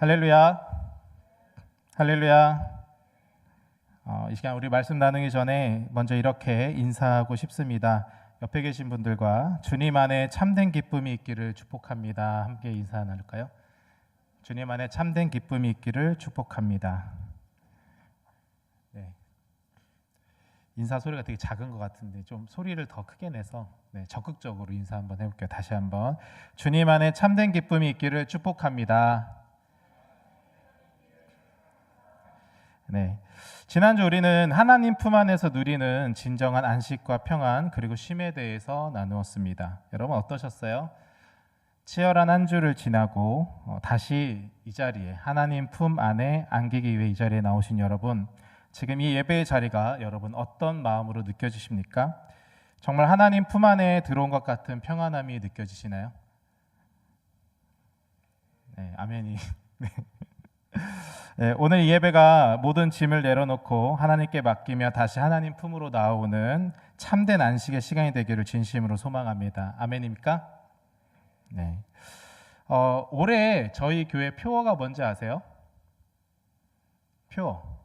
할렐루야, 할렐루야. 이 시간 우리 말씀 나누기 전에 먼저 이렇게 인사하고 싶습니다. 옆에 계신 분들과 주님 안에 참된 기쁨이 있기를 축복합니다. 함께 인사 나눌까요? 주님 안에 참된 기쁨이 있기를 축복합니다. 네. 인사 소리가 되게 작은 것 같은데 좀 소리를 더 크게 내서 적극적으로 인사 한번 해볼게요. 다시 한번 주님 안에 참된 기쁨이 있기를 축복합니다. 네, 지난주 우리는 하나님 품 안에서 누리는 진정한 안식과 평안 그리고 쉼에 대해서 나누었습니다. 여러분 어떠셨어요? 치열한 한 주를 지나고 다시 이 자리에 하나님 품 안에 안기기 위해 이 자리에 나오신 여러분, 지금 이 예배의 자리가 여러분 어떤 마음으로 느껴지십니까? 정말 하나님 품 안에 들어온 것 같은 평안함이 느껴지시나요? 네, 아멘이. 네. 네, 오늘 이 예배가 모든 짐을 내려놓고 하나님께 맡기며 다시 하나님 품으로 나오는 참된 안식의 시간이 되기를 진심으로 소망합니다. 아멘입니까? 네. 올해 저희 교회 표어가 뭔지 아세요? 표어.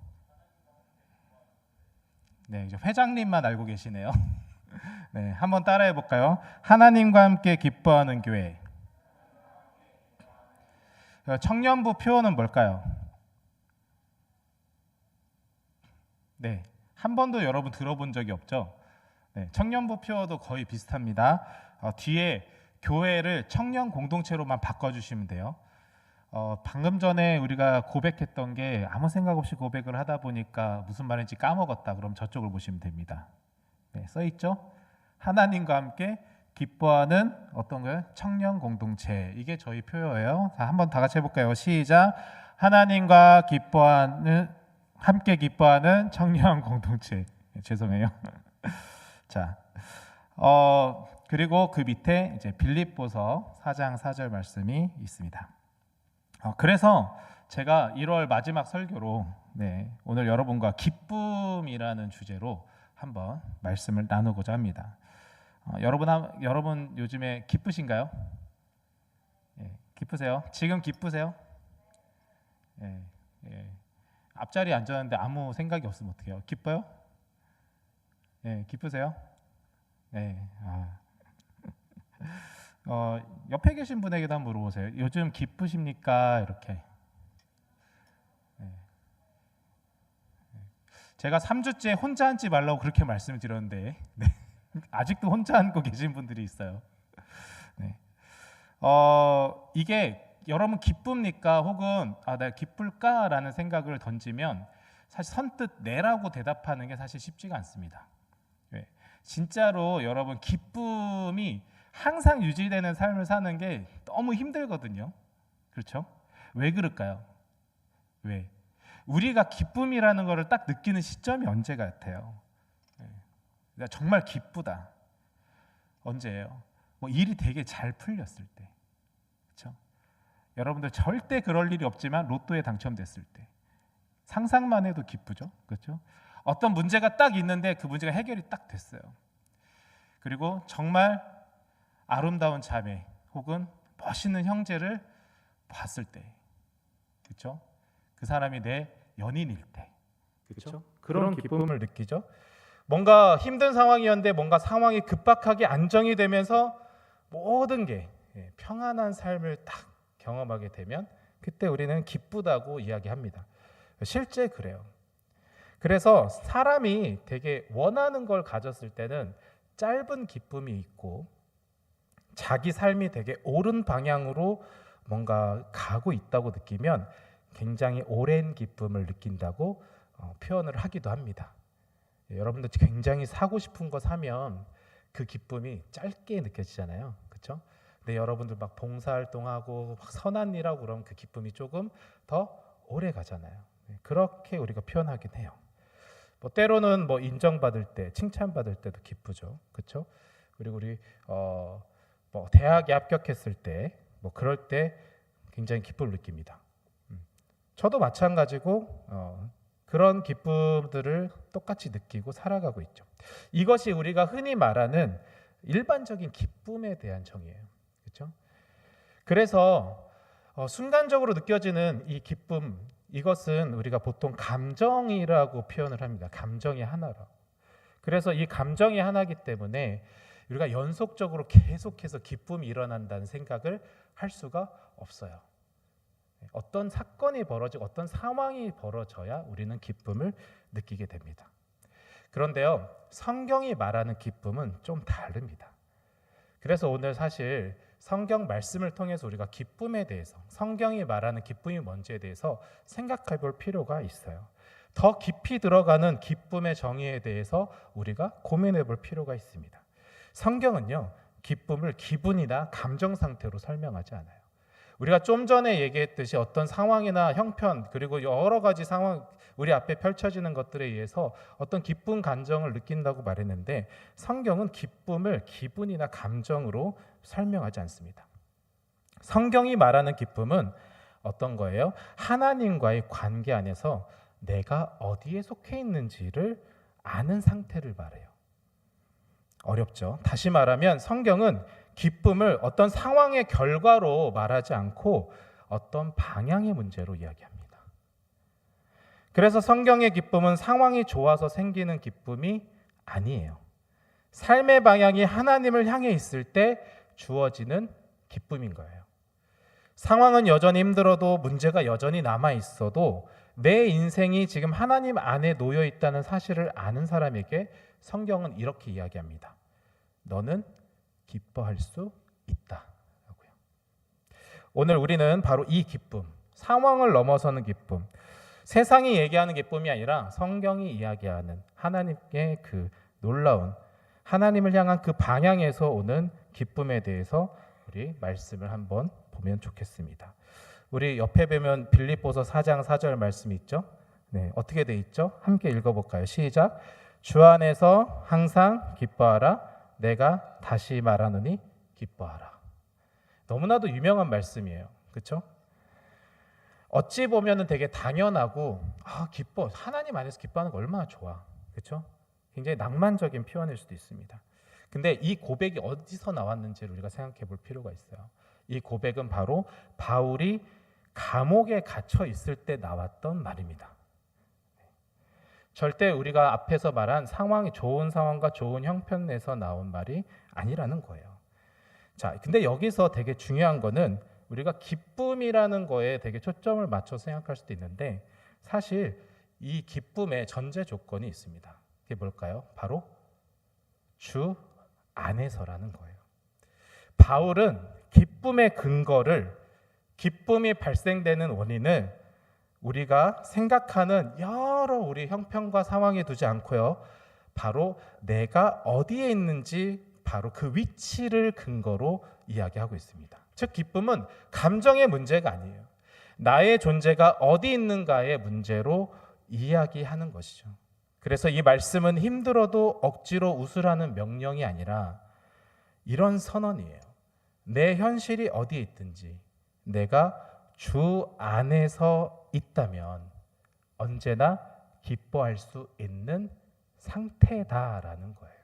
네, 이제 회장님만 알고 계시네요. 네, 한번 따라해 볼까요? 하나님과 함께 기뻐하는 교회. 청년부 표어는 뭘까요? 네, 한 번도 여러분 들어본 적이 없죠? 네, 청년부 표어도 거의 비슷합니다. 뒤에 교회를 청년 공동체로만 바꿔주시면 돼요. 방금 전에 우리가 고백했던 게 아무 생각 없이 고백을 하다 보니까 무슨 말인지 까먹었다. 그럼 저쪽을 보시면 됩니다. 네, 써 있죠? 하나님과 함께 기뻐하는 어떤 거요? 청년 공동체. 이게 저희 표어예요. 자, 한번 다 같이 해볼까요? 시작. 하나님과 함께 기뻐하는 청년 공동체. 네, 죄송해요. 자, 그리고 그 밑에 이제 빌립보서 4장 4절 말씀이 있습니다. 그래서 제가 1월 마지막 설교로 오늘 여러분과 기쁨이라는 주제로 한번 말씀을 나누고자 합니다. 여러분 요즘에 기쁘신가요? 기쁘세요? 지금 기쁘세요? 앞자리에 앉았는데 아무 생각이 없으면 어떡해요? 기뻐요? 기쁘세요? 옆에 계신 분에게도 한번 물어보세요. 요즘 기쁘십니까? 이렇게. 제가 3주째 혼자 앉지 말라고 그렇게 말씀을 드렸는데 아직도 혼자 앉고 계신 분들이 있어요. 이게 여러분 기쁩니까? 혹은 내가 기쁠까라는 생각을 던지면 사실 선뜻 네라고 대답하는 게 사실 쉽지가 않습니다. 진짜로 여러분 기쁨이 항상 유지되는 삶을 사는 게 너무 힘들거든요. 그렇죠? 왜 그럴까요? 왜? 우리가 기쁨이라는 것을 딱 느끼는 시점이 언제 같아요? 내가 정말 기쁘다. 언제예요? 일이 되게 잘 풀렸을 때. 그렇죠? 여러분들 절대 그럴 일이 없지만 로또에 당첨됐을 때. 상상만 해도 기쁘죠? 그렇죠? 어떤 문제가 딱 있는데 그 문제가 해결이 딱 됐어요. 그리고 정말 아름다운 자매 혹은 멋있는 형제를 봤을 때, 그렇죠? 그 사람이 내 연인일 때, 그렇죠? 그런 기쁨을 느끼죠. 뭔가 힘든 상황이었는데 뭔가 상황이 급박하게 안정이 되면서 모든 게 평안한 삶을 딱 경험하게 되면 그때 우리는 기쁘다고 이야기합니다. 실제 그래요. 그래서 사람이 되게 원하는 걸 가졌을 때는 짧은 기쁨이 있고 자기 삶이 되게 옳은 방향으로 뭔가 가고 있다고 느끼면 굉장히 오랜 기쁨을 느낀다고 표현을 하기도 합니다. 여러분들 굉장히 사고 싶은 거 사면 그 기쁨이 짧게 느껴지잖아요. 그렇죠? 근데 여러분들 막 봉사활동하고 막 선한 일하고 그러면 그 기쁨이 조금 더 오래 가잖아요. 그렇게 우리가 표현하긴 해요. 때로는 인정받을 때, 칭찬받을 때도 기쁘죠. 그렇죠? 그리고 우리 대학에 합격했을 때 그럴 때 굉장히 기쁨을 느낍니다. 저도 마찬가지고 그런 기쁨들을 똑같이 느끼고 살아가고 있죠. 이것이 우리가 흔히 말하는 일반적인 기쁨에 대한 정의예요. 그렇죠? 그래서 순간적으로 느껴지는 이 기쁨, 이것은 우리가 보통 감정이라고 표현을 합니다. 감정이 하나라고. 그래서 이 감정이 하나이기 때문에 우리가 연속적으로 계속해서 기쁨이 일어난다는 생각을 할 수가 없어요. 어떤 사건이 벌어지고 어떤 상황이 벌어져야 우리는 기쁨을 느끼게 됩니다. 그런데요, 성경이 말하는 기쁨은 좀 다릅니다. 그래서 오늘 사실 성경 말씀을 통해서 우리가 기쁨에 대해서, 성경이 말하는 기쁨이 뭔지에 대해서 생각해 볼 필요가 있어요. 더 깊이 들어가는 기쁨의 정의에 대해서 우리가 고민해 볼 필요가 있습니다. 성경은요, 기쁨을 기분이나 감정 상태로 설명하지 않아요. 우리가 좀 전에 얘기했듯이 어떤 상황이나 형편, 그리고 여러 가지 상황, 우리 앞에 펼쳐지는 것들에 의해서 어떤 기쁨 감정을 느낀다고 말했는데, 성경은 기쁨을 기분이나 감정으로 설명하지 않습니다. 성경이 말하는 기쁨은 어떤 거예요? 하나님과의 관계 안에서 내가 어디에 속해 있는지를 아는 상태를 말해요. 어렵죠? 다시 말하면 성경은 기쁨을 어떤 상황의 결과로 말하지 않고 어떤 방향의 문제로 이야기합니다. 그래서 성경의 기쁨은 상황이 좋아서 생기는 기쁨이 아니에요. 삶의 방향이 하나님을 향해 있을 때 주어지는 기쁨인 거예요. 상황은 여전히 힘들어도, 문제가 여전히 남아 있어도 내 인생이 지금 하나님 안에 놓여 있다는 사실을 아는 사람에게 성경은 이렇게 이야기합니다. 너는 기뻐할 수 있다라고요. 오늘 우리는 바로 이 기쁨, 상황을 넘어서는 기쁨, 세상이 얘기하는 기쁨이 아니라 성경이 이야기하는 하나님의 그 놀라운, 하나님을 향한 그 방향에서 오는 기쁨에 대해서 우리 말씀을 한번 보면 좋겠습니다. 우리 옆에 보면 빌립보서 4장 4절 말씀이 있죠. 네, 어떻게 돼 있죠? 함께 읽어볼까요? 시작. 주 안에서 항상 기뻐하라. 내가 다시 말하노니 기뻐하라. 너무나도 유명한 말씀이에요. 그렇죠? 어찌 보면은 되게 당연하고 기뻐, 하나님 안에서 기뻐하는 거 얼마나 좋아. 그렇죠? 굉장히 낭만적인 표현일 수도 있습니다. 근데 이 고백이 어디서 나왔는지를 우리가 생각해 볼 필요가 있어요. 이 고백은 바로 바울이 감옥에 갇혀 있을 때 나왔던 말입니다. 절대 우리가 앞에서 말한 상황이 좋은 상황과 좋은 형편에서 나온 말이 아니라는 거예요. 자, 근데 여기서 되게 중요한 거는 우리가 기쁨이라는 거에 되게 초점을 맞춰 생각할 수도 있는데, 사실 이 기쁨의 전제 조건이 있습니다. 그게 뭘까요? 바로 주 안에서라는 거예요. 바울은 기쁨의 근거를, 기쁨이 발생되는 원인을 우리가 생각하는 여러 우리 형편과 상황에 두지 않고요, 바로 내가 어디에 있는지 바로 그 위치를 근거로 이야기하고 있습니다. 즉 기쁨은 감정의 문제가 아니에요. 나의 존재가 어디 있는가의 문제로 이야기하는 것이죠. 그래서 이 말씀은 힘들어도 억지로 웃으라는 명령이 아니라 이런 선언이에요. 내 현실이 어디에 있든지 내가 주 안에서 있다면 언제나 기뻐할 수 있는 상태다라는 거예요.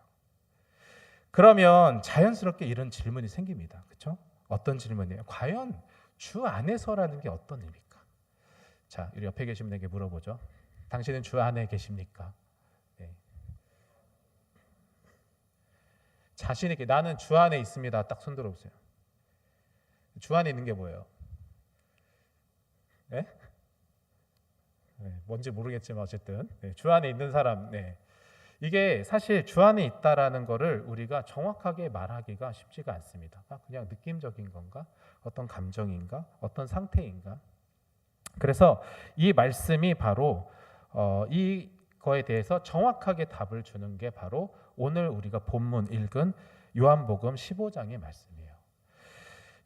그러면 자연스럽게 이런 질문이 생깁니다. 그렇죠? 어떤 질문이에요? 과연 주 안에서라는 게 어떤 의미입니까? 자, 우리 옆에 계신 분에게 물어보죠. 당신은 주 안에 계십니까? 네. 자신 있게 나는 주 안에 있습니다. 딱 손 들어보세요. 주 안에 있는 게 뭐예요? 네? 네, 뭔지 모르겠지만 어쨌든 주 안에 있는 사람, 이게 사실 주 안에 있다라는 거를 우리가 정확하게 말하기가 쉽지가 않습니다. 그냥 느낌적인 건가? 어떤 감정인가? 어떤 상태인가? 그래서 이 말씀이 바로 이거에 대해서 정확하게 답을 주는 게 바로 오늘 우리가 본문 읽은 요한복음 15장의 말씀이에요.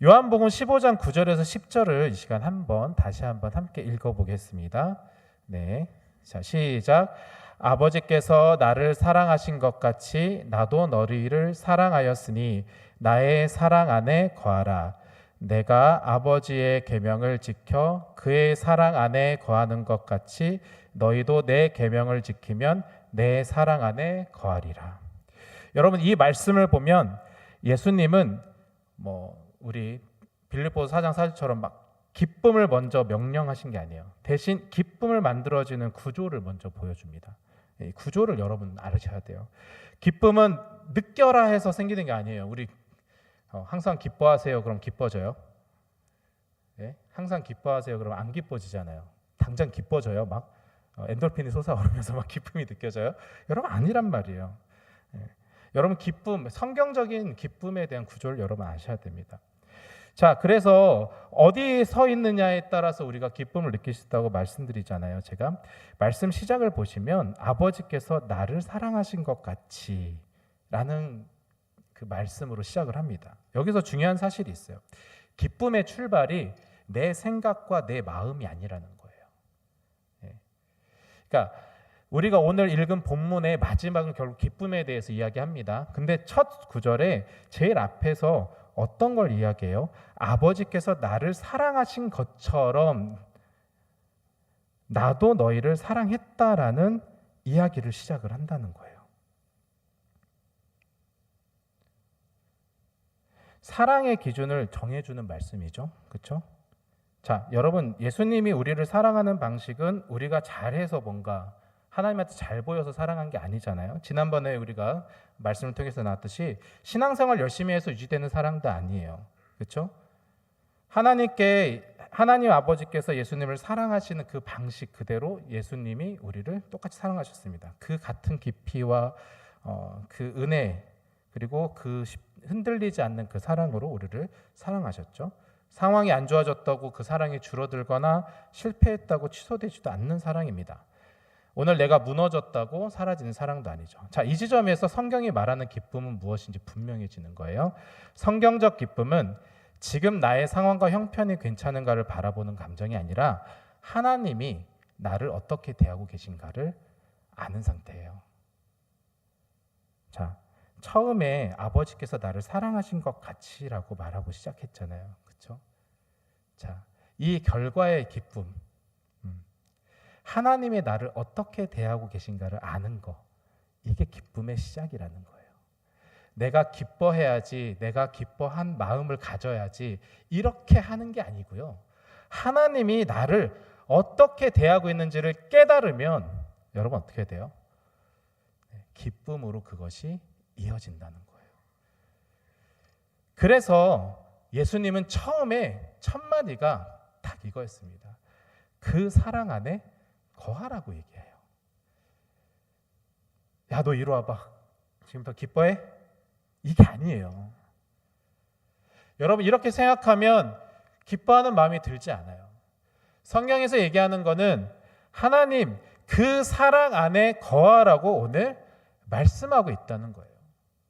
요한복음 15장 9절에서 10절을 이 시간 다시 한번 함께 읽어보겠습니다. 네, 자 시작. 아버지께서 나를 사랑하신 것 같이 나도 너희를 사랑하였으니 나의 사랑 안에 거하라. 내가 아버지의 계명을 지켜 그의 사랑 안에 거하는 것 같이 너희도 내 계명을 지키면 내 사랑 안에 거하리라. 여러분, 이 말씀을 보면 예수님은 우리 빌립보서 4장 4절처럼 막 기쁨을 먼저 명령하신 게 아니에요. 대신 기쁨을 만들어지는 구조를 먼저 보여줍니다. 이 구조를 여러분 알으셔야 돼요. 기쁨은 느껴라 해서 생기는 게 아니에요. 우리 항상 기뻐하세요. 그럼 기뻐져요? 네? 항상 기뻐하세요. 그럼 안 기뻐지잖아요. 당장 기뻐져요. 막 엔돌핀이 솟아오르면서 막 기쁨이 느껴져요? 여러분 아니란 말이에요. 네. 여러분 기쁨, 성경적인 기쁨에 대한 구조를 여러분 아셔야 됩니다. 자, 그래서 어디에 서 있느냐에 따라서 우리가 기쁨을 느낄 수 있다고 말씀드리잖아요. 제가 말씀 시작을 보시면 아버지께서 나를 사랑하신 것 같이 라는 그 말씀으로 시작을 합니다. 여기서 중요한 사실이 있어요. 기쁨의 출발이 내 생각과 내 마음이 아니라는 거예요. 그러니까 우리가 오늘 읽은 본문의 마지막은 결국 기쁨에 대해서 이야기합니다. 근데 첫 구절에 제일 앞에서 어떤 걸 이야기해요? 아버지께서 나를 사랑하신 것처럼 나도 너희를 사랑했다라는 이야기를 시작을 한다는 거예요. 사랑의 기준을 정해주는 말씀이죠. 그렇죠? 자, 여러분, 예수님이 우리를 사랑하는 방식은 우리가 잘해서 뭔가 하나님한테 잘 보여서 사랑한 게 아니잖아요. 지난번에 우리가 말씀을 통해서 나왔듯이 신앙생활 열심히 해서 유지되는 사랑도 아니에요. 그렇죠? 하나님 아버지께서 예수님을 사랑하시는 그 방식 그대로 예수님이 우리를 똑같이 사랑하셨습니다. 그 같은 깊이와 그 은혜 그리고 그 흔들리지 않는 그 사랑으로 우리를 사랑하셨죠. 상황이 안 좋아졌다고 그 사랑이 줄어들거나 실패했다고 취소되지도 않는 사랑입니다. 오늘 내가 무너졌다고 사라지는 사랑도 아니죠. 자, 이 지점에서 성경이 말하는 기쁨은 무엇인지 분명해지는 거예요. 성경적 기쁨은 지금 나의 상황과 형편이 괜찮은가를 바라보는 감정이 아니라 하나님이 나를 어떻게 대하고 계신가를 아는 상태예요. 자, 처음에 아버지께서 나를 사랑하신 것 같이라고 말하고 시작했잖아요. 그렇죠? 자, 이 결과의 기쁨, 하나님이 나를 어떻게 대하고 계신가를 아는 거, 이게 기쁨의 시작이라는 거예요. 내가 기뻐해야지, 내가 기뻐한 마음을 가져야지 이렇게 하는 게 아니고요. 하나님이 나를 어떻게 대하고 있는지를 깨달으면 여러분 어떻게 돼요? 기쁨으로 그것이 이어진다는 거예요. 그래서 예수님은 처음에 첫 마디가 딱 이거였습니다. 그 사랑 안에 거하라고 얘기해요. 야, 너 이리 와봐. 지금부터 기뻐해? 이게 아니에요. 여러분 이렇게 생각하면 기뻐하는 마음이 들지 않아요. 성경에서 얘기하는 거는 하나님 그 사랑 안에 거하라고 오늘 말씀하고 있다는 거예요.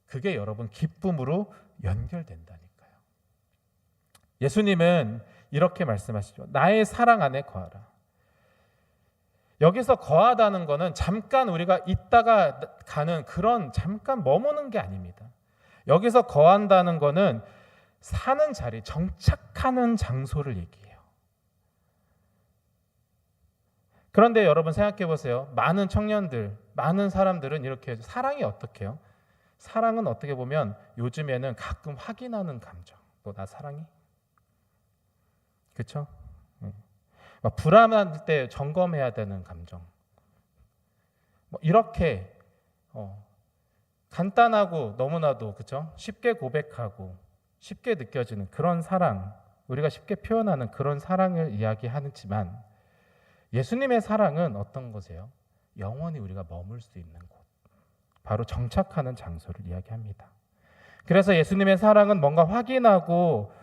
그게 여러분 기쁨으로 연결된다니까요. 예수님은 이렇게 말씀하시죠. 나의 사랑 안에 거하라. 여기서 거하다는 거는 잠깐 우리가 있다가 가는 그런 잠깐 머무는 게 아닙니다. 여기서 거한다는 거는 사는 자리, 정착하는 장소를 얘기해요. 그런데 여러분 생각해 보세요. 많은 청년들, 많은 사람들은 이렇게 사랑이 어떻게 해요? 사랑은 어떻게 보면 요즘에는 가끔 확인하는 감정. 너 나 사랑해? 그렇죠? 불안할 때 점검해야 되는 감정. 이렇게 간단하고 너무나도 그렇죠? 쉽게 고백하고 쉽게 느껴지는 그런 사랑, 우리가 쉽게 표현하는 그런 사랑을 이야기하지만 예수님의 사랑은 어떤 것이에요? 영원히 우리가 머물 수 있는 곳, 바로 정착하는 장소를 이야기합니다. 그래서 예수님의 사랑은 뭔가 확인하고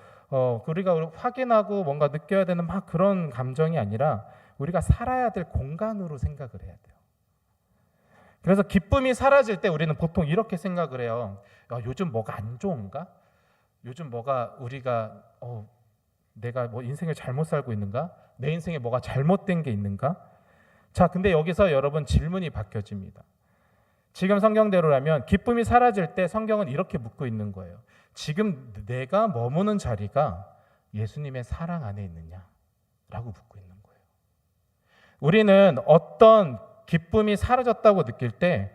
우리가 확인하고 뭔가 느껴야 되는 막 그런 감정이 아니라 우리가 살아야 될 공간으로 생각을 해야 돼요. 그래서 기쁨이 사라질 때 우리는 보통 이렇게 생각을 해요. 요즘 뭐가 안 좋은가? 요즘 뭐가 우리가 내가 뭐 인생을 잘못 살고 있는가? 내 인생에 뭐가 잘못된 게 있는가? 자, 근데 여기서 여러분 질문이 바뀌어집니다. 지금 성경대로라면 기쁨이 사라질 때 성경은 이렇게 묻고 있는 거예요. 지금 내가 머무는 자리가 예수님의 사랑 안에 있느냐? 라고 묻고 있는 거예요. 우리는 어떤 기쁨이 사라졌다고 느낄 때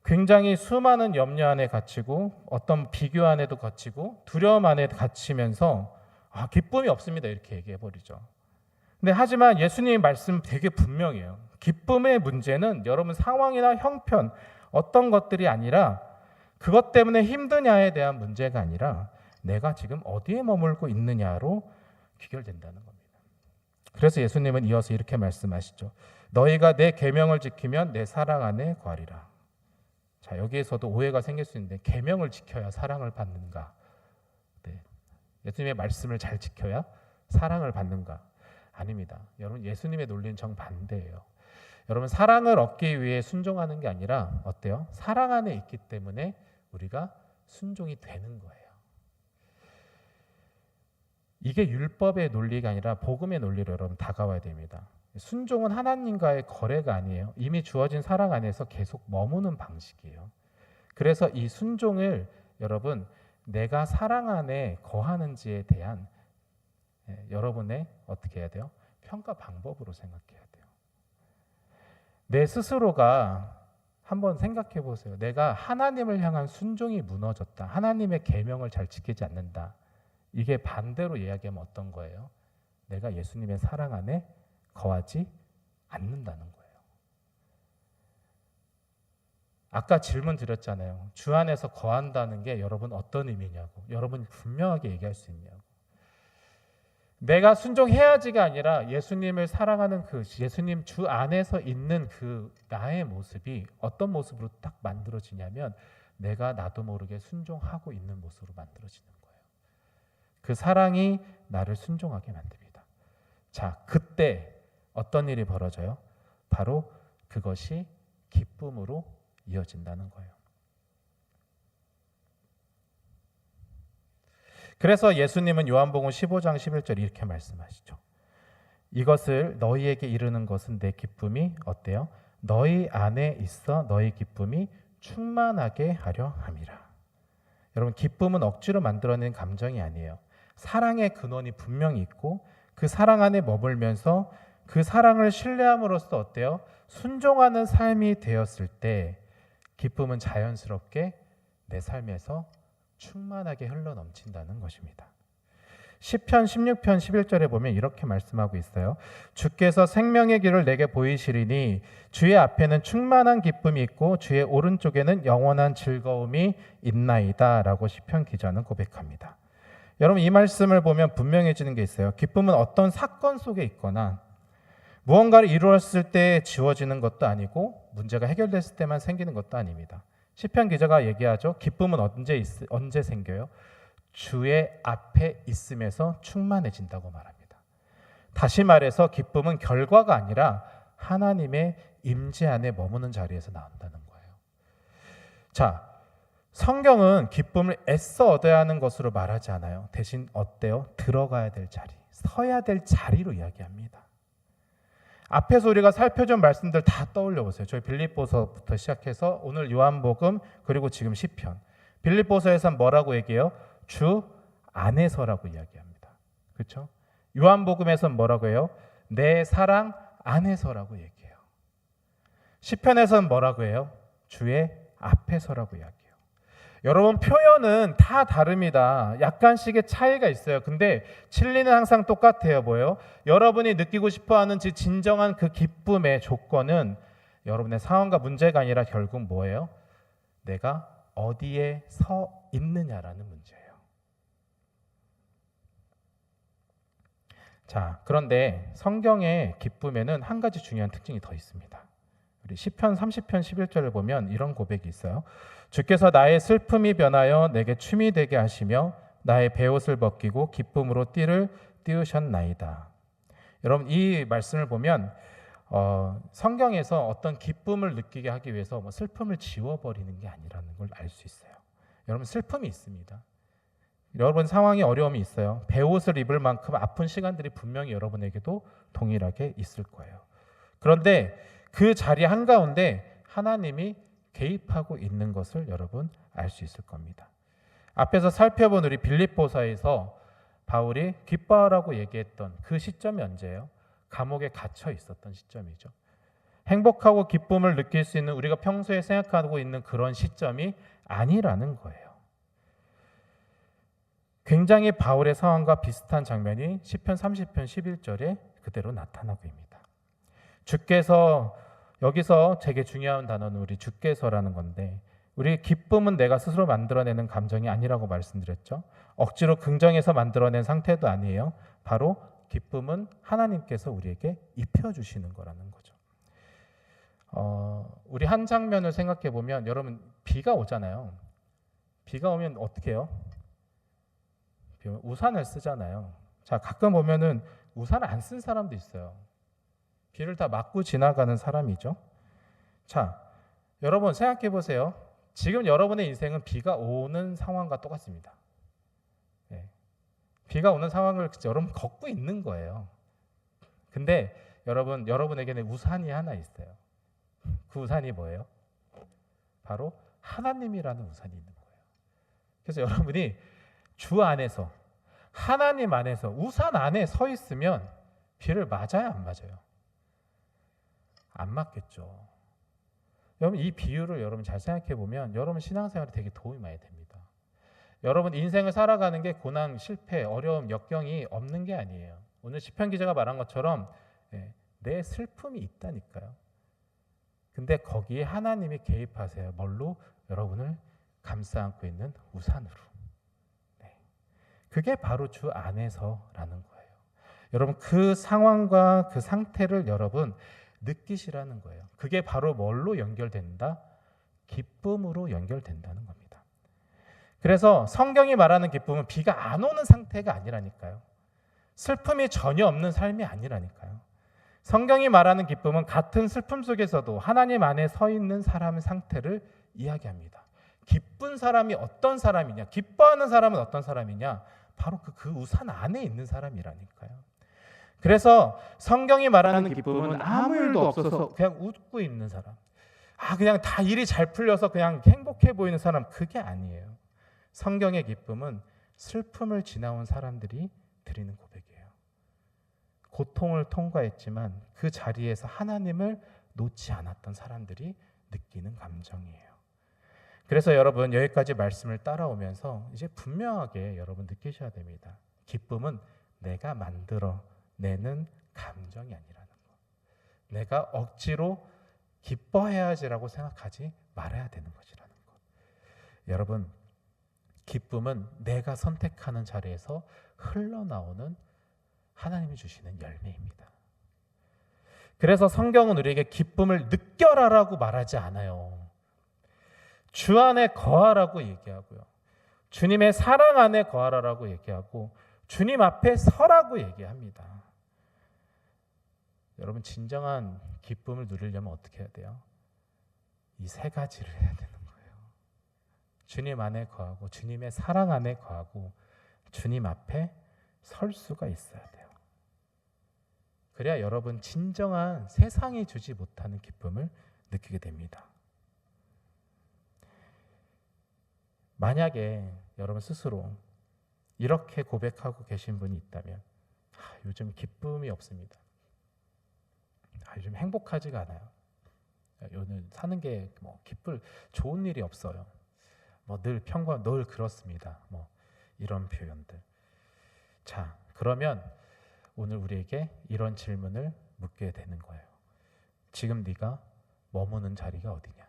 굉장히 수많은 염려 안에 갇히고 어떤 비교 안에도 갇히고 두려움 안에 갇히면서 기쁨이 없습니다. 이렇게 얘기해 버리죠. 근데 하지만 예수님의 말씀 되게 분명해요. 기쁨의 문제는 여러분 상황이나 형편 어떤 것들이 아니라 그것 때문에 힘드냐에 대한 문제가 아니라 내가 지금 어디에 머물고 있느냐로 귀결된다는 겁니다. 그래서 예수님은 이어서 이렇게 말씀하시죠. 너희가 내 계명을 지키면 내 사랑 안에 거하리라. 자, 여기에서도 오해가 생길 수 있는데 계명을 지켜야 사랑을 받는가? 네. 예수님의 말씀을 잘 지켜야 사랑을 받는가? 아닙니다. 여러분 예수님의 논리는 정반대예요. 여러분 사랑을 얻기 위해 순종하는 게 아니라 어때요? 사랑 안에 있기 때문에 우리가 순종이 되는 거예요. 이게 율법의 논리가 아니라 복음의 논리로 여러분 다가와야 됩니다. 순종은 하나님과의 거래가 아니에요. 이미 주어진 사랑 안에서 계속 머무는 방식이에요. 그래서 이 순종을 여러분 내가 사랑 안에 거하는지에 대한 여러분의 어떻게 해야 돼요? 평가 방법으로 생각해야 돼요. 내 스스로가 한번 생각해 보세요. 내가 하나님을 향한 순종이 무너졌다. 하나님의 계명을 잘 지키지 않는다. 이게 반대로 이야기하면 어떤 거예요? 내가 예수님의 사랑 안에 거하지 않는다는 거예요. 아까 질문 드렸잖아요. 주 안에서 거한다는 게 여러분 어떤 의미냐고. 여러분 분명하게 얘기할 수 있냐고. 내가 순종해야지가 아니라 예수님을 사랑하는 그 예수님 주 안에서 있는 그 나의 모습이 어떤 모습으로 딱 만들어지냐면 내가 나도 모르게 순종하고 있는 모습으로 만들어지는 거예요. 그 사랑이 나를 순종하게 만듭니다. 자, 그때 어떤 일이 벌어져요? 바로 그것이 기쁨으로 이어진다는 거예요. 그래서 예수님은 요한복음 15장 11절 이렇게 말씀하시죠. 이것을 너희에게 이르는 것은 내 기쁨이 어때요? 너희 안에 있어 너희 기쁨이 충만하게 하려 함이라. 여러분 기쁨은 억지로 만들어낸 감정이 아니에요. 사랑의 근원이 분명히 있고 그 사랑 안에 머물면서 그 사랑을 신뢰함으로써 어때요? 순종하는 삶이 되었을 때 기쁨은 자연스럽게 내 삶에서 충만하게 흘러넘친다는 것입니다. 시편 16편 11절에 보면 이렇게 말씀하고 있어요. 주께서 생명의 길을 내게 보이시리니 주의 앞에는 충만한 기쁨이 있고 주의 오른쪽에는 영원한 즐거움이 있나이다 라고 시편 기자는 고백합니다. 여러분 이 말씀을 보면 분명해지는 게 있어요. 기쁨은 어떤 사건 속에 있거나 무언가를 이루었을 때 지워지는 것도 아니고 문제가 해결됐을 때만 생기는 것도 아닙니다. 시편 기자가 얘기하죠. 기쁨은 언제 생겨요? 주의 앞에 있음에서 충만해진다고 말합니다. 다시 말해서 기쁨은 결과가 아니라 하나님의 임재 안에 머무는 자리에서 나온다는 거예요. 자, 성경은 기쁨을 애써 얻어야 하는 것으로 말하지 않아요. 대신 어때요? 들어가야 될 자리, 서야 될 자리로 이야기합니다. 앞에서 우리가 살펴준 말씀들 다 떠올려 보세요. 저희 빌립보서부터 시작해서 오늘 요한복음 그리고 지금 시편. 빌립보서에서는 뭐라고 얘기해요? 주 안에서라고 이야기합니다. 그렇죠? 요한복음에서는 뭐라고 해요? 내 사랑 안에서라고 얘기해요. 시편에서는 뭐라고 해요? 주의 앞에서라고 이야기해요. 여러분 표현은 다 다릅니다. 약간씩의 차이가 있어요. 근데 진리는 항상 똑같아요. 뭐예요? 여러분이 느끼고 싶어하는 진정한 그 기쁨의 조건은 여러분의 상황과 문제가 아니라 결국 뭐예요? 내가 어디에 서 있느냐라는 문제예요. 자, 그런데 성경의 기쁨에는 한 가지 중요한 특징이 더 있습니다. 우리 시편 30편 11절을 보면 이런 고백이 있어요. 주께서 나의 슬픔이 변하여 내게 춤이 되게 하시며 나의 베옷을 벗기고 기쁨으로 띠를 띄우셨나이다. 여러분 이 말씀을 보면 성경에서 어떤 기쁨을 느끼게 하기 위해서 슬픔을 지워버리는 게 아니라는 걸 알 수 있어요. 여러분 슬픔이 있습니다. 여러분 상황이 어려움이 있어요. 베옷을 입을 만큼 아픈 시간들이 분명히 여러분에게도 동일하게 있을 거예요. 그런데 그 자리 한가운데 하나님이 개입하고 있는 것을 여러분 알 수 있을 겁니다. 앞에서 살펴본 우리 빌립보서에서 바울이 기뻐하라고 얘기했던 그 시점이 언제예요? 감옥에 갇혀 있었던 시점이죠. 행복하고 기쁨을 느낄 수 있는 우리가 평소에 생각하고 있는 그런 시점이 아니라는 거예요. 굉장히 바울의 상황과 비슷한 장면이 시편 30편 11절에 그대로 나타나고 있습니다. 주께서, 여기서 되게 중요한 단어는 우리 주께서라는 건데, 우리 기쁨은 내가 스스로 만들어내는 감정이 아니라고 말씀드렸죠. 억지로 긍정해서 만들어낸 상태도 아니에요. 바로 기쁨은 하나님께서 우리에게 입혀주시는 거라는 거죠. 우리 한 장면을 생각해 보면, 여러분 비가 오잖아요. 비가 오면 어떻게 해요? 우산을 쓰잖아요. 자, 가끔 보면은 우산을 안 쓴 사람도 있어요. 비를 다 맞고 지나가는 사람이죠. 자, 여러분 생각해 보세요. 지금 여러분의 인생은 비가 오는 상황과 똑같습니다. 네. 비가 오는 상황을 여러분 걷고 있는 거예요. 근데 여러분에게는 우산이 하나 있어요. 그 우산이 뭐예요? 바로 하나님이라는 우산이 있는 거예요. 그래서 여러분이 주 안에서, 하나님 안에서, 우산 안에 서 있으면 비를 맞아요, 안 맞아요? 안 맞겠죠. 여러분 이 비유를 여러분 잘 생각해 보면 여러분 신앙생활에 되게 도움이 많이 됩니다. 여러분 인생을 살아가는 게 고난, 실패, 어려움, 역경이 없는 게 아니에요. 오늘 시편 기자가 말한 것처럼 내 슬픔이 있다니까요. 근데 거기에 하나님이 개입하세요. 뭘로? 여러분을 감싸 안고 있는 우산으로. 그게 바로 주 안에서라는 거예요. 여러분 그 상황과 그 상태를 여러분 느끼시라는 거예요. 그게 바로 뭘로 연결된다? 기쁨으로 연결된다는 겁니다. 그래서 성경이 말하는 기쁨은 비가 안 오는 상태가 아니라니까요. 슬픔이 전혀 없는 삶이 아니라니까요. 성경이 말하는 기쁨은 같은 슬픔 속에서도 하나님 안에 서 있는 사람의 상태를 이야기합니다. 기쁜 사람이 어떤 사람이냐, 기뻐하는 사람은 어떤 사람이냐, 바로 그 우산 안에 있는 사람이라니까요. 그래서 성경이 말하는 기쁨은 아무 일도 없어서 그냥 웃고 있는 사람, 그냥 다 일이 잘 풀려서 그냥 행복해 보이는 사람, 그게 아니에요. 성경의 기쁨은 슬픔을 지나온 사람들이 드리는 고백이에요. 고통을 통과했지만 그 자리에서 하나님을 놓지 않았던 사람들이 느끼는 감정이에요. 그래서 여러분 여기까지 말씀을 따라오면서 이제 분명하게 여러분 느끼셔야 됩니다. 기쁨은 내가 만들어내는 감정이 아니라는 거. 내가 억지로 기뻐해야지라고 생각하지 말아야 되는 것이라는 것. 여러분 기쁨은 내가 선택하는 자리에서 흘러나오는 하나님이 주시는 열매입니다. 그래서 성경은 우리에게 기쁨을 느껴라라고 말하지 않아요. 주 안에 거하라고 얘기하고요. 주님의 사랑 안에 거하라라고 얘기하고 주님 앞에 서라고 얘기합니다. 여러분 진정한 기쁨을 누리려면 어떻게 해야 돼요? 이 세 가지를 해야 되는 거예요. 주님 안에 거하고 주님의 사랑 안에 거하고 주님 앞에 설 수가 있어야 돼요. 그래야 여러분 진정한 세상이 주지 못하는 기쁨을 느끼게 됩니다. 만약에 여러분 스스로 이렇게 고백하고 계신 분이 있다면 요즘 기쁨이 없습니다. 요즘 행복하지가 않아요. 오늘 사는 게 좋은 일이 없어요. 늘 늘 그렇습니다. 이런 표현들. 자, 그러면 오늘 우리에게 이런 질문을 묻게 되는 거예요. 지금 네가 머무는 자리가 어디냐?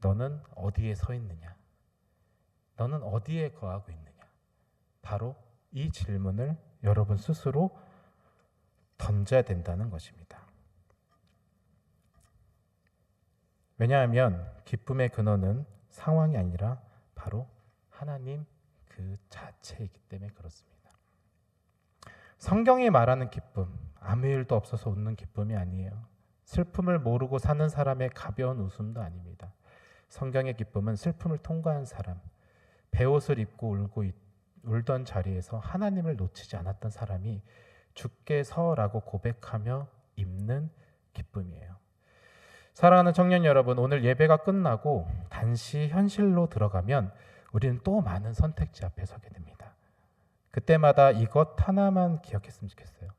너는 어디에 서 있느냐? 너는 어디에 거하고 있느냐? 바로 이 질문을 여러분 스스로 던져야 된다는 것입니다. 왜냐하면 기쁨의 근원은 상황이 아니라 바로 하나님 그 자체이기 때문에 그렇습니다. 성경이 말하는 기쁨, 아무 일도 없어서 웃는 기쁨이 아니에요. 슬픔을 모르고 사는 사람의 가벼운 웃음도 아닙니다. 성경의 기쁨은 슬픔을 통과한 사람, 베옷을 입고 울던 자리에서 하나님을 놓치지 않았던 사람이 주께서라고 고백하며 입는 기쁨이에요. 사랑하는 청년 여러분, 오늘 예배가 끝나고 단시 현실로 들어가면 우리는 또 많은 선택지 앞에 서게 됩니다. 그때마다 이것 하나만 기억했으면 좋겠어요.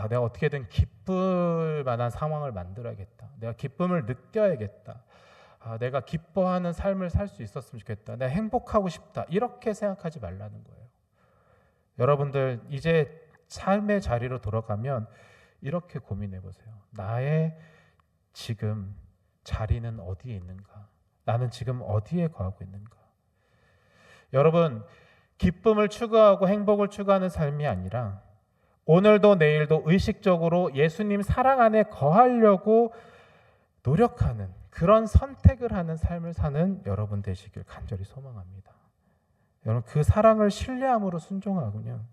내가 어떻게든 기쁠 만한 상황을 만들어야겠다. 내가 기쁨을 느껴야겠다. 내가 기뻐하는 삶을 살 수 있었으면 좋겠다. 내가 행복하고 싶다. 이렇게 생각하지 말라는 거예요. 여러분들 이제 삶의 자리로 돌아가면 이렇게 고민해 보세요. 나의 지금 자리는 어디에 있는가? 나는 지금 어디에 거하고 있는가? 여러분, 기쁨을 추구하고 행복을 추구하는 삶이 아니라 오늘도 내일도 의식적으로 예수님 사랑 안에 거하려고 노력하는 그런 선택을 하는 삶을 사는 여러분 되시길 간절히 소망합니다. 여러분, 그 사랑을 신뢰함으로 순종하군요.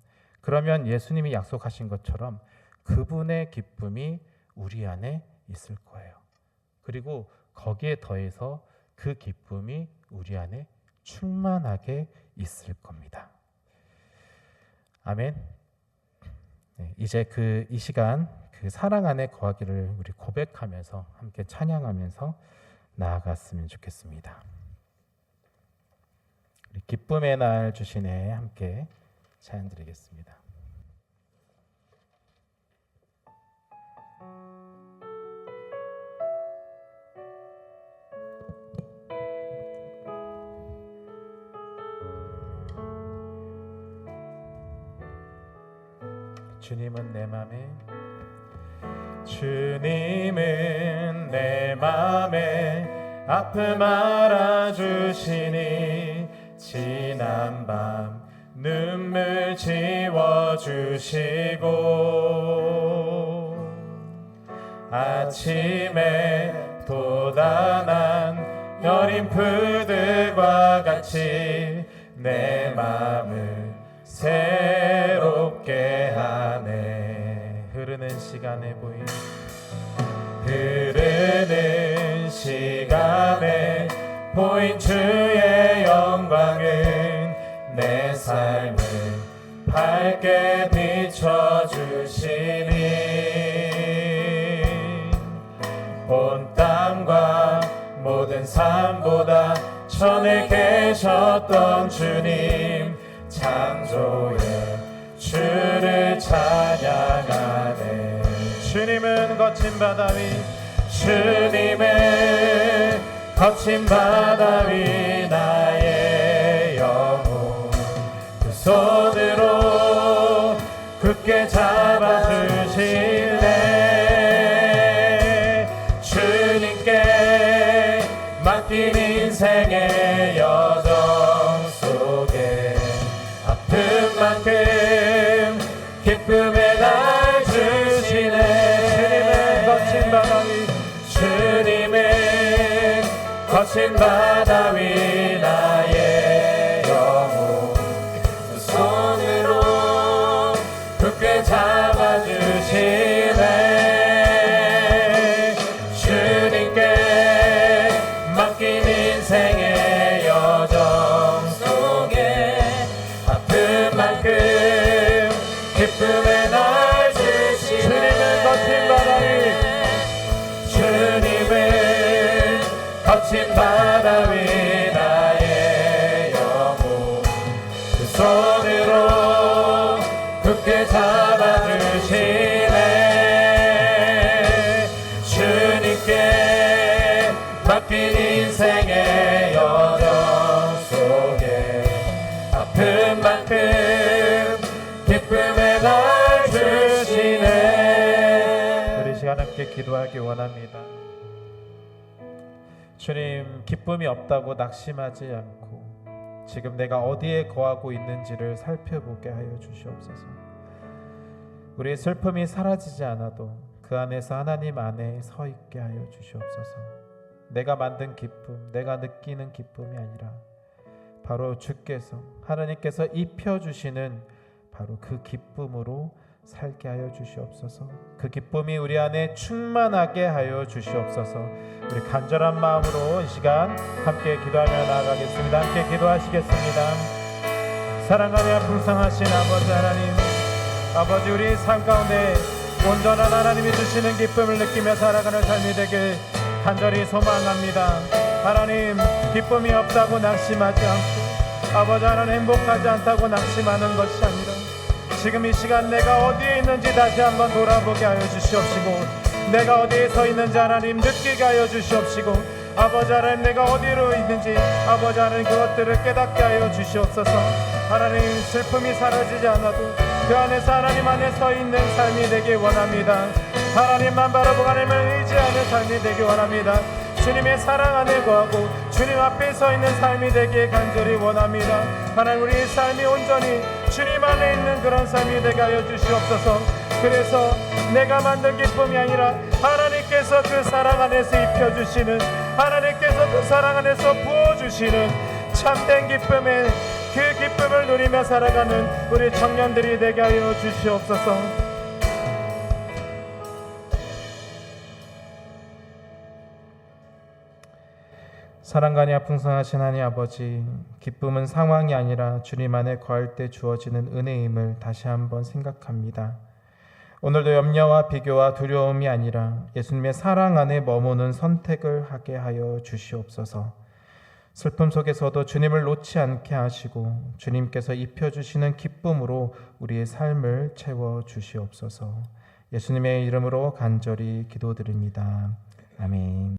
그러면 예수님이 약속하신 것처럼 그분의 기쁨이 우리 안에 있을 거예요. 그리고 거기에 더해서 그 기쁨이 우리 안에 충만하게 있을 겁니다. 아멘. 네, 이제 이 시간 그 사랑 안에 거하기를 우리 고백하면서 함께 찬양하면서 나아갔으면 좋겠습니다. 우리 기쁨의 날 주시네 함께 찬양 드리겠습니다. 주님은 내 맘에 주님은 내 맘에 아픔 알아주시니 지난 밤 눈물 지워주시고 아침에 돋아난 여린 풀들과 같이 내 맘을 새롭게 하네. 흐르는 시간에 보인 주의 영광은 내 삶을 밝게 비춰주시니 온 땅과 모든 삶보다 전에 계셨던 주님 창조의 주를 찬양하네. 주님은 거친 바다 위 나의 영혼 두 손으로 굳게 잡아주시네. 주님께 맡긴 인생의 여정 속에 아픈 만큼 기쁨의 날 주시네. 주님은 거친 바다 위 나의 영혼 두 손으로 굳게 잡아주시네. 주님께 맡긴 인생의 여정 속에 아픈 만큼 기쁨의 날 주시네. 주님은 거친 바다 위 거친 바다 위 나의 영혼 두 손으로 굳게 잡아주시네. 주님께 맡긴 인생의 여정 속에 아픈 만큼 기쁨의 날 주시네. 우리 시간 함께 기도하기 원합니다. 주님, 기쁨이 없다고 낙심하지 않고 지금 내가 어디에 거하고 있는지를 살펴보게 하여 주시옵소서. 우리의 슬픔이 사라지지 않아도 그 안에서 하나님 안에 서 있게 하여 주시옵소서. 내가 만든 기쁨, 내가 느끼는 기쁨이 아니라 바로 주께서, 하나님께서 입혀주시는 바로 그 기쁨으로 살게 하여 주시옵소서. 그 기쁨이 우리 안에 충만하게 하여 주시옵소서. 우리 간절한 마음으로 이 시간 함께 기도하며 나아가겠습니다. 함께 기도하시겠습니다. 사랑하며 불쌍하신 아버지 하나님, 아버지 우리 삶 가운데 온전한 하나님이 주시는 기쁨을 느끼며 살아가는 삶이 되길 간절히 소망합니다. 하나님, 기쁨이 없다고 낙심하지 않고 아버지 하나님 행복하지 않다고 낙심하는 것이 아니라 지금 이 시간 내가 어디에 있는지 다시 한번 돌아보게 하여 주시옵시고 내가 어디에 서 있는지 하나님 느끼게 하여 주시옵시고 아버지 하나님, 내가 어디로 있는지 아버지 하나님 그것들을 깨닫게 하여 주시옵소서. 하나님, 슬픔이 사라지지 않아도 그 안에서 하나님 안에 서 있는 삶이 되길 원합니다. 하나님만 바라보고 하나님을 의지하는 삶이 되길 원합니다. 주님의 사랑 안에 거하고 주님 앞에 서 있는 삶이 되길 간절히 원합니다. 하나님, 우리의 삶이 온전히 주님 안에 있는 그런 삶이 되게 하여 주시옵소서. 그래서 내가 만든 기쁨이 아니라 하나님께서 그 사랑 안에서 입혀주시는, 하나님께서 그 사랑 안에서 부어주시는 참된 기쁨의 그 기쁨을 누리며 살아가는 우리 청년들이 되게 하여 주시옵소서. 사랑간이 풍성하신 하나님 아버지, 기쁨은 상황이 아니라 주님 안에 거할 때 주어지는 은혜임을 다시 한번 생각합니다. 오늘도 염려와 비교와 두려움이 아니라 예수님의 사랑 안에 머무는 선택을 하게 하여 주시옵소서. 슬픔 속에서도 주님을 놓지 않게 하시고 주님께서 입혀주시는 기쁨으로 우리의 삶을 채워 주시옵소서. 예수님의 이름으로 간절히 기도드립니다. 아멘.